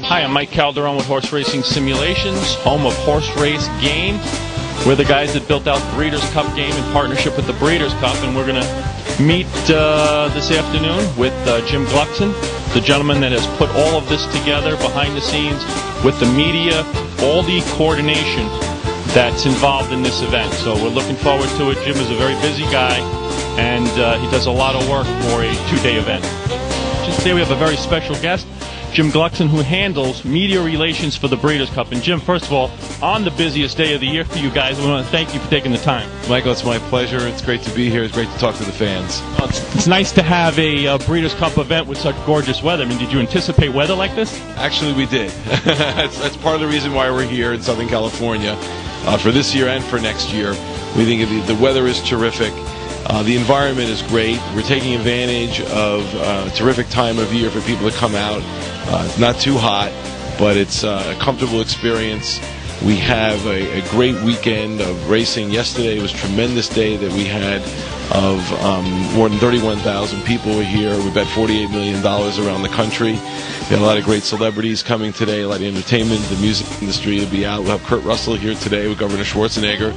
Hi, I'm Mike Calderone with Horse Racing Simulations, home of Horse Race Game. We're the guys that built out the Breeders' Cup game in partnership with the Breeders' Cup, and we're going to meet this afternoon with Jim Gluckson, the gentleman that has put all of this together behind the scenes with the media, all the coordination that's involved in this event. So we're looking forward to it. Jim is a very busy guy, and he does a lot of work for a two-day event. Today we have a very special guest, Jim Gluckson, who handles media relations for the Breeders' Cup. And Jim, first of all, on the busiest day of the year for you guys, we want to thank you for taking the time. Michael, it's my pleasure. It's great to be here. It's great to talk to the fans. Well, it's nice to have a Breeders' Cup event with such gorgeous weather. I mean, did you anticipate weather like this? Actually, we did. That's part of the reason why we're here in Southern California for this year and for next year. We think the weather is terrific. The environment is great. We're taking advantage of a terrific time of year for people to come out. It's not too hot, but it's a comfortable experience. We have a great weekend of racing. Yesterday was a tremendous day that we had of more than 31,000 people were here. We bet $48 million around the country. We had a lot of great celebrities coming today, a lot of entertainment. The music industry will be out. We'll have Kurt Russell here today with Governor Schwarzenegger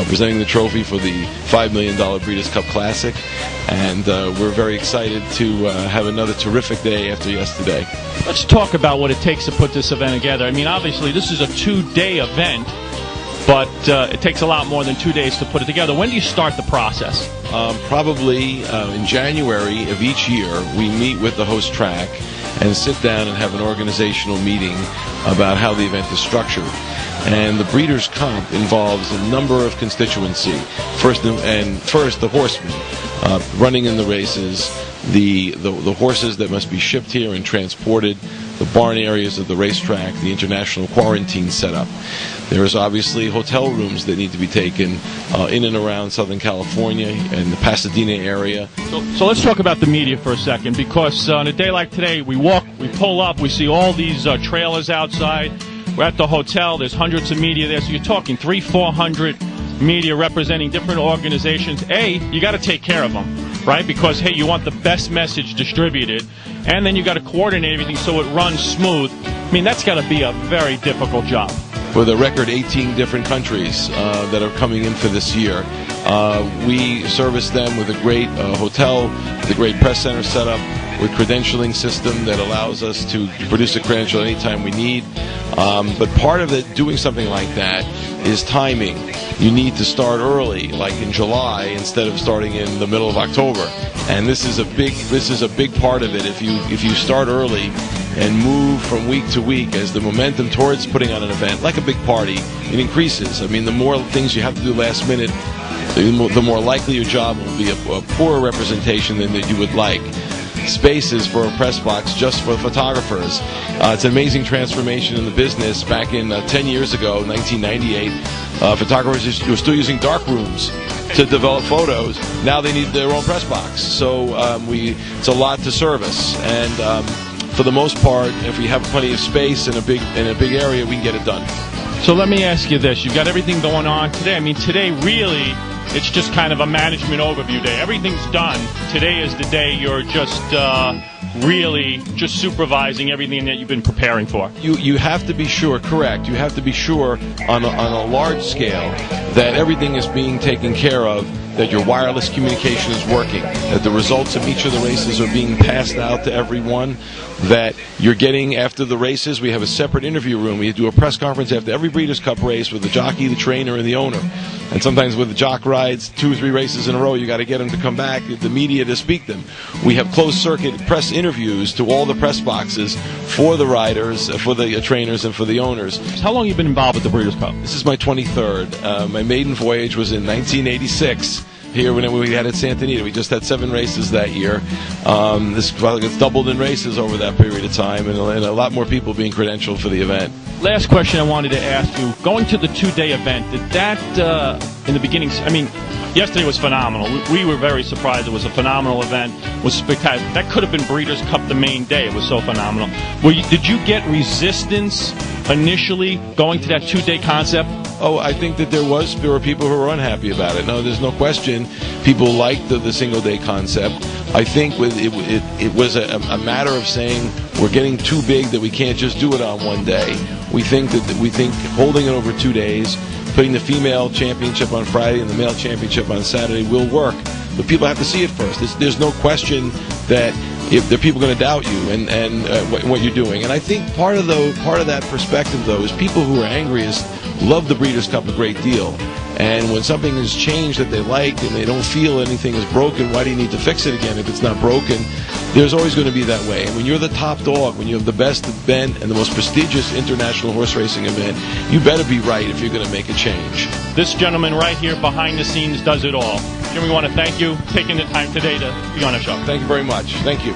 presenting the trophy for the $5 million Breeders' Cup Classic. And we're very excited to have another terrific day after yesterday. Let's talk about what it takes to put this event together. I mean, obviously, this is a two-day event, but it takes a lot more than 2 days to put it together. When do you start the process? Probably in January of each year, we meet with the host track and sit down and have an organizational meeting about how the event is structured. And the Breeders' Cup involves a number of constituency. First, the horsemen running in the races, the horses that must be shipped here and transported, the barn areas of the racetrack, the international quarantine setup. There's obviously hotel rooms that need to be taken in and around Southern California and the Pasadena area. So let's talk about the media for a second, because on a day like today, we pull up, we see all these trailers outside. We're at the hotel, there's hundreds of media there, so you're talking 300-400 media representing different organizations. You got to take care of them, right? Because, hey, you want the best message distributed, and then you got to coordinate everything so it runs smooth. I mean, that's got to be a very difficult job. With a record 18 different countries that are coming in for this year, we service them with a great hotel, with a great press center setup, with credentialing system that allows us to produce a credential anytime we need. But part of doing something like that is timing. You need to start early, like in July, instead of starting in the middle of October. And this is a big part of it. If you start early and move from week to week, as the momentum towards putting on an event, like a big party, it increases. I mean, the more things you have to do last minute, the more likely your job will be a poorer representation than that you would like. Spaces for a press box just for photographers. It's an amazing transformation in the business. Back in 10 years ago, 1998, photographers were still using dark rooms to develop photos. Now they need their own press box. So it's a lot to service. And for the most part, if we have plenty of space in a big area, we can get it done. So let me ask you this. You've got everything going on today. I mean, today really, it's just kind of a management overview day. Everything's done. Today is the day you're just really just supervising everything that you've been preparing for. You have to be sure, correct. You have to be sure on a large scale that everything is being taken care of, that your wireless communication is working, that the results of each of the races are being passed out to everyone, that you're getting, after the races, we have a separate interview room. We do a press conference after every Breeders' Cup race with the jockey, the trainer, and the owner. And sometimes with the jock rides, 2 or 3 races in a row, you got to get them to come back, the media to speak them. We have closed-circuit press interviews to all the press boxes for the riders, for the trainers, and for the owners. How long have you been involved with the Breeders' Cup? This is my 23rd. My maiden voyage was in 1986. Here when we had at Santa Anita. We just had 7 races that year. This probably gets doubled in races over that period of time, and a lot more people being credentialed for the event. Last question I wanted to ask you. Going to the 2-day event, did that, in the beginning, I mean, yesterday was phenomenal. We were very surprised. It was a phenomenal event. It was spectacular. That could have been Breeders' Cup the main day. It was so phenomenal. Did you get resistance initially going to that 2-day concept? Oh, I think that there were people who were unhappy about it. No, there's no question. People liked the single-day concept. I think it was a matter of saying we're getting too big that we can't just do it on one day. We think holding it over 2 days, putting the female championship on Friday and the male championship on Saturday will work. But people have to see it first. There's no question that if there are people going to doubt you and what you're doing. And I think part of that perspective, though, is people who are angriest love the Breeders' Cup a great deal. And when something has changed that they like and they don't feel anything is broken, why do you need to fix it again if it's not broken? There's always going to be that way. And when you're the top dog, when you have the best event and the most prestigious international horse racing event, you better be right if you're going to make a change. This gentleman right here behind the scenes does it all. Jim, we want to thank you for taking the time today to be on our show. Thank you very much. Thank you.